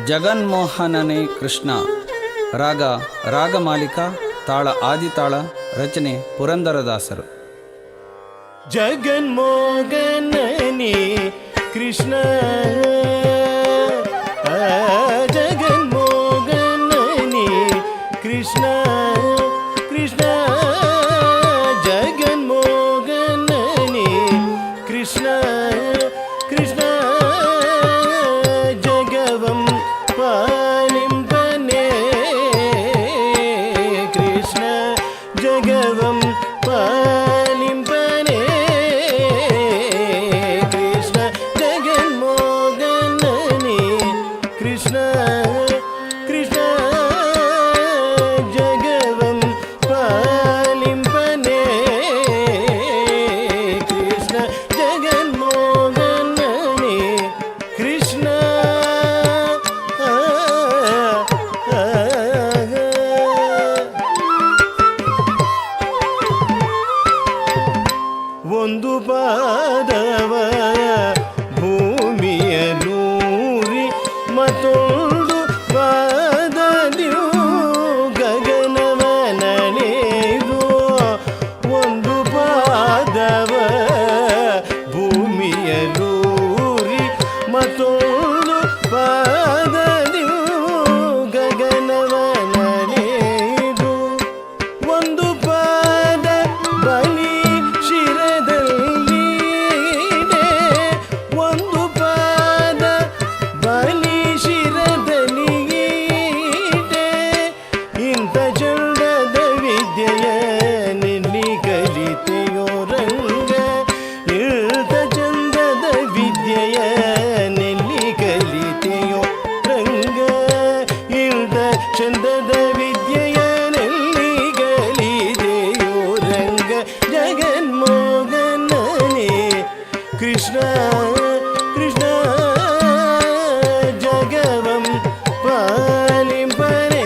ಜಗನ್ಮೋಹನನೇ ಕೃಷ್ಣ. ರಾಗ ರಾಗಮಾಲಿಕ, ತಾಳ ಆದಿತಾಳ, ರಚನೆ ಪುರಂದರದಾಸರು. ಜಗನ್ಮೋಹನನೇ ಕೃಷ್ಣ, ಜಗನ್ಮೋಹನನೇ ಕೃಷ್ಣ, ಕೃಷ್ಣ ಜಗನ್ಮೋಹನನೇ ಕೃಷ್ಣ, ಕೃಷ್ಣ ಜಗವಂ ಪಾಲಿಂಪನೇ ಕೃಷ್ಣ, ಜಗವಂ ಪಾಲಿಂಪನೇ ಕೃಷ್ಣ, ಜಗನ್ಮೋಹನನೇ ಕೃಷ್ಣ, ಕೃಷ್ಣ ಜಗವಂ ಪಾಲಿಂಪನೇ ಕೃಷ್ಣ, ಜಗನ್ಮೋಹನನೇ ಕೃಷ್ಣ. ಒಂದು ಪಾದವ ಭೂಮಿಯಲೂರಿ ಮತ್ತೊಂದು ಪಾದದಿಯು ಗಗನವ ನಡೆದು, ಒಂದು ಪಾದವ ಭೂಮಿಯಲೂರಿ ಮತ್ತೊಂದು ಪಾದದಿಯು ಗಗನವ ನಡೆದು, ಒಂದು ಪಾದ ಬಲಿ ಶಿರದಲ್ಲಿದೆ, ಒಂದು ಪಾದ ಬಲಿ ಶಿರದಲ್ಲಿದೆ. ಇಂಥ ಚಂದದ ವಿದ್ಯೆಯ ನೆಲ್ಲಿ ಕಲಿತೆಯೋ ರಂಗ, ಇಂಥ ಚಂದದ ವಿದ್ಯೆಯ ನೆಲ್ಲಿ ಕಲಿತೆಯೋ ರಂಗ, ಇಂಥ ಚಂದದ ವಿದ್ಯೆಯ ನೆಲ್ಲಿ ಕಲಿತೆಯೋ ರಂಗ, ಜಗನ್ಮೋಹನನೇ ಕೃಷ್ಣ, ಕೃಷ್ಣ ಜಗವಂ ಪಾಲಿಂಪನೇ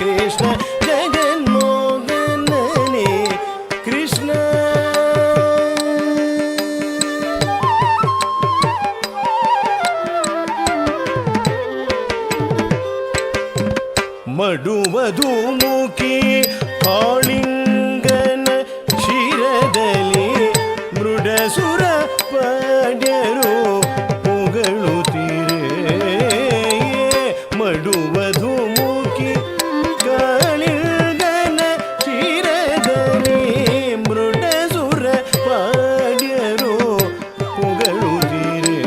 ಕೃಷ್ಣ, ಜಗನ್ಮೋಹನನೇ ಕೃಷ್ಣ. ಮಡುವಧೂಮುಖಿ ಕಾಳಿಂಗನ ಶಿರದಲ್ಲಿ ಮೃಡಸುರ ಪಾಡ್ಯರು ಹೊಗಳುತ್ತೀರೆ. ಮಡುವಧೂಮುಖಿ ಕಾಳಿಂಗನ ಶಿರದಲ್ಲಿ ಮೃಡಸುರ ಪಾಡ್ಯರು ಹೊಗಳುತ್ತೀರೆ.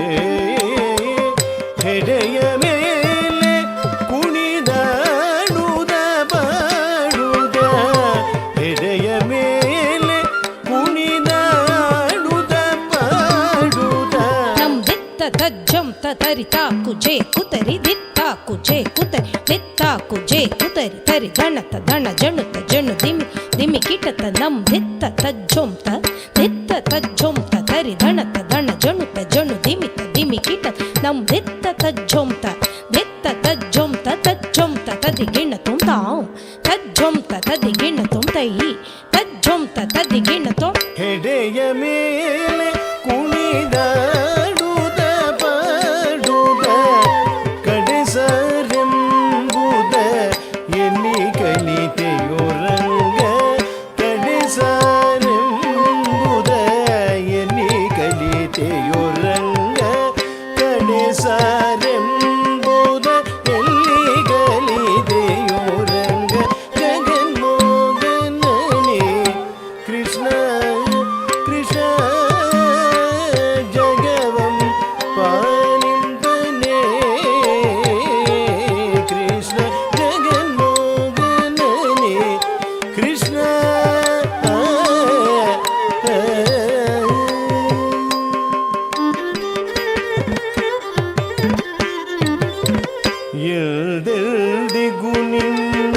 ಹೆಡೆಯ ಮೇಲೆ ಕುಣಿದಾಡುದ ಪಾಡುದ, ಹೆಡೆಯ ಮೇಲೆ ಕುಣಿದಾಡುದ ಪಾಡುದ. ನಮ್ ದಿತ್ತ ತಜ್ಜಂ ತರಿತಾ ಕುಜೆ ಕುತರಿ ದಿತ್ತ ಕುಜೆ ಕುತರಿ ದಿತ್ತ ಕುಜೆ ಕುತರಿ ತರಿ ದಣತ ದಣ ಜಣುತ ಜಣು ದಿಮಿ ದಿಮಿ ಕಿಟತ ನಮ್ ದಿತ್ತ ತಜ್ಜಂ ದಿತ್ತ ತಜ್ಜಂ ತರಿ ದಣತ ದಣ ಜಣುತ ಜಣು ದಿಮಿತ ದಿಮಿ ಕಿಟತ ನಮ್ ದಿತ್ತ ತಜ್ಜಂ ದಿತ್ತ ತಜ್ಜಂ ತಜ್ಜಂ ತದಿ ಗಿಣ ತುಂ ತಾಂ ತಜ್ಜಂ ತದಿ ಗಿಣ ತುಂ ತೈ ತಜ್ಜಂ ತದಿ ಗಿಣ ತುಂ. ಹೆಡೆಯ ಮೇಲೆ ಕುಣಿದಾಡುದ ಪಾಡುದ ಕಡೆಸರೆಂಬುದ ಎಲ್ಲಿ ಕಲಿತೆಯೋ ರಂಗ, ಕಡೆಸರೆಂಬುದ ಎಲ್ಲಿ ಕಲಿತೆಯೋ ರಂಗ, ಕಡೆಸರೆಂಬುದ ಎಲ್ಲಿ ಕಲಿತೆಯೋ ರಂಗ, ಜಗನ್ಮೋಹನನೇ ಕೃಷ್ಣ, ಕೃಷ್ಣ ಜಗವಂ ಪಾಲಿಂಪನೇ ಕೃಷ್ಣ, ಜಗನ್ಮೋಹನನೇ ಕೃಷ್ಣ. ಎಲ್ದೆಲ್ದಿಗೂ ನಿನ್ನ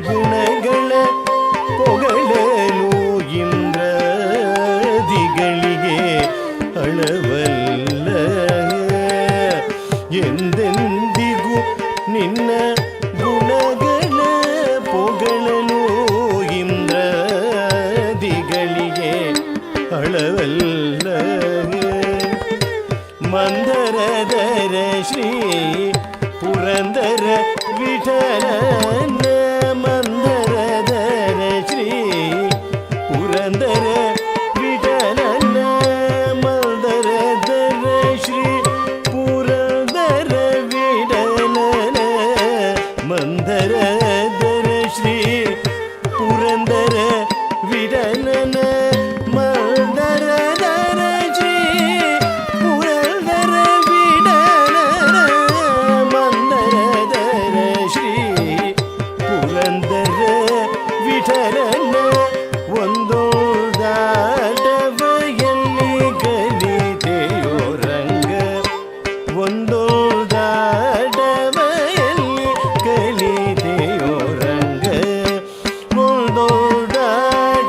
ಗುಣಗಳ ಪೊಗಳಲು ಇಂದ್ರದಿಗಳಿಗೆ ಅಳವಲ್ಲ, ಎಂದೆಂದಿಗೂ ನಿನ್ನ ಗುಣಗಳ ಪೊಗಳಲು ಇಂದ್ರದಿಗಳಿಗೆ ಅಳವಲ್ಲ. ಮಂದರದರ ಶ್ರೀ ಪುರಂದರ ವಿಠಲನ ಮಂದರದರ ಶ್ರೀ ಪುರಂದರ ವಿಠಲನ ಮಂದರದರ ಶ್ರೀ ಪುರಂದರ ವಿಠಲನ ಮಂದರದರ ಶ್ರೀ ಪುರಂದರ ವಿಠಲನ ಮಂದರದರ ಶ್ರೀ ಪುರಂದರ ವಿಠಲನ ಮಂದರದರ ಶ್ರೀ ಪುರಂದರ ವಿಠಲನ ಒಂದೋದಾಟವಯಲ್ಲಿ ಕಲಿತೆಯೋ ರಂಗ ಒಂದೋದಾಟವಯಲ್ಲಿ ಕಲಿತೆಯೋ ರಂಗ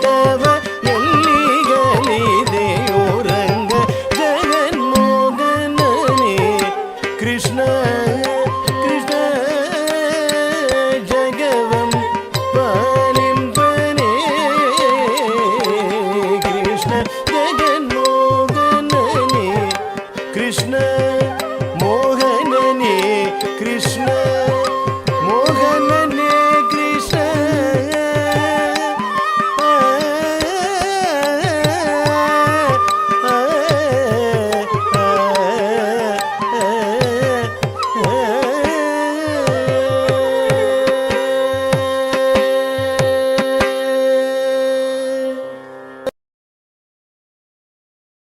ಒಂದೋದಾಟವಯಲ್ಲಿ ಕಲಿತೆಯೋ ರಂಗ ಜಗನ್ಮೋಹನನೇ ಕೃಷ್ಣ ಕೃಷ್ಣ ಜಗವಂ ಪಾಲಿಂಪನೇ ಕೃಷ್ಣ ಜಗನ್ಮೋಹನನೇ ಕೃಷ್ಣ ಮೋಹನನೇ ಕೃಷ್ಣ